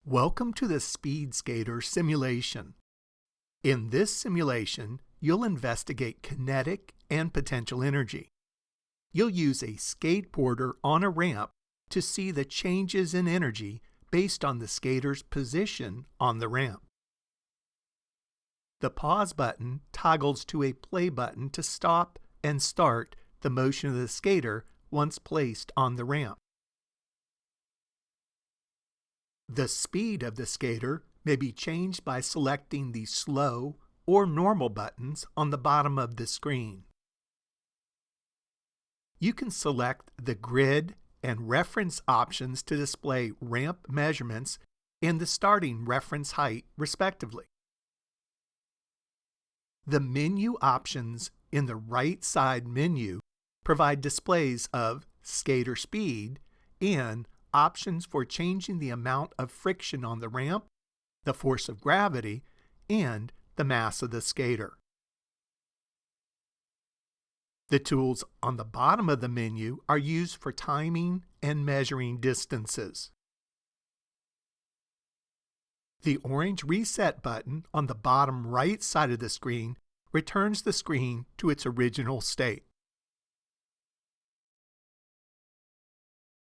Welcome to the Speed Skater simulation. In this simulation, you'll investigate kinetic and potential energy. You'll use a skateboarder on a ramp to see the changes in energy based on the skater's position on the ramp. The pause button toggles to a play button to stop and start the motion of the skater once placed on the ramp. The speed of the skater may be changed by selecting the slow or normal buttons on the bottom of the screen. You can select the grid and reference options to display ramp measurements and the starting reference height, respectively. The menu options in the right side menu provide displays of skater speed and options for changing the amount of friction on the ramp, the force of gravity, and the mass of the skater. The tools on the bottom of the menu are used for timing and measuring distances. The orange reset button on the bottom right side of the screen returns the screen to its original state.